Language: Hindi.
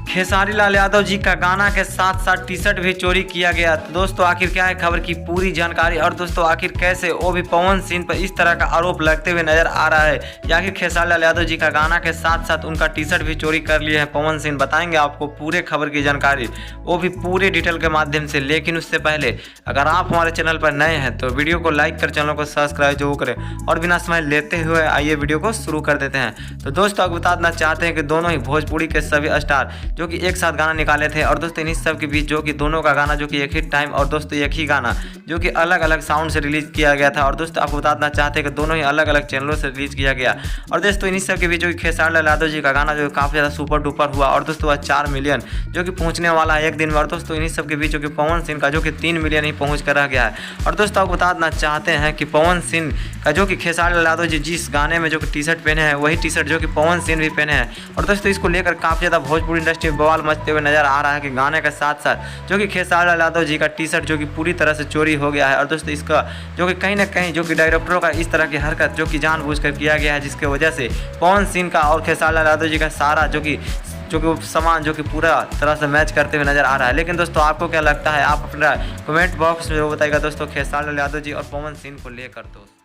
खेसारी लाल यादव जी का गाना के साथ साथ टी शर्ट भी चोरी किया गया। तो दोस्तों आखिर क्या है खबर की पूरी जानकारी, और दोस्तों आखिर कैसे वो भी पवन सिंह पर इस तरह का आरोप लगते हुए नजर आ रहा है, या आखिर खेसारी लाल यादव जी का गाना के साथ साथ उनका टी शर्ट भी चोरी कर लिए हैं पवन सिंह। बताएंगे आपको पूरे खबर की जानकारी, वो भी पूरे डिटेल के माध्यम से। लेकिन उससे पहले अगर आप हमारे चैनल पर नए हैं तो वीडियो को लाइक कर चैनल को सब्सक्राइब जरूर करें, और बिना समय लेते हुए आइए वीडियो को शुरू कर देते हैं। तो दोस्तों आपको बता देना चाहते हैं कि दोनों ही भोजपुरी के सभी स्टार जो कि एक साथ गाना निकाले थे, और दोस्तों इन्हीं सब के बीच जो कि दोनों का गाना जो कि एक ही टाइम और दोस्तों एक ही गाना जो कि अलग अलग साउंड से रिलीज किया गया था। और दोस्तों आपको बता देना चाहते हैं कि दोनों ही अलग अलग चैनलों से रिलीज किया गया। और दोस्तों इन्हीं सब के बीच जो कि खेसारी लाल यादव जी का गाना जो काफ़ी ज़्यादा सुपर डुपर हुआ, और दोस्तों 4 मिलियन जो कि पहुंचने वाला है एक दिन में। और दोस्तों इन्हीं सब के बीच जो कि पवन सिंह का जो कि 3 मिलियन ही पहुँच कर रह गया है। और दोस्तों आपको बता देना चाहते हैं कि पवन सिंह का जो कि खेसारी लाल यादव जी जिस गाने में जो कि टी शर्ट पहने हैं वही टी शर्ट जो कि पवन सिंह भी पहने हैं। और दोस्तों इसको लेकर काफ़ी ज़्यादा भोजपुरी इंडस्ट्री में बवाल मचते हुए नजर आ रहा है कि गाने के साथ साथ जो कि खेसारी लाल यादव जी का टी शर्ट जो कि पूरी तरह से चोरी हो गया है। और दोस्तों इसका जो कि कहीं ना कहीं जो कि डायरेक्टरों का इस तरह की हरकत जो कि जानबूझकर किया गया है, जिसकी वजह से पवन सिंह का और खेसारी लाल यादव जी का सारा जो कि सामान जो कि पूरा तरह से मैच करते हुए नजर आ रहा है। लेकिन दोस्तों आपको क्या लगता है, आप अपना कमेंट बॉक्स में बताइएगा दोस्तों खेसारी लाल यादव जी और पवन सिंह को लेकर दोस्तों।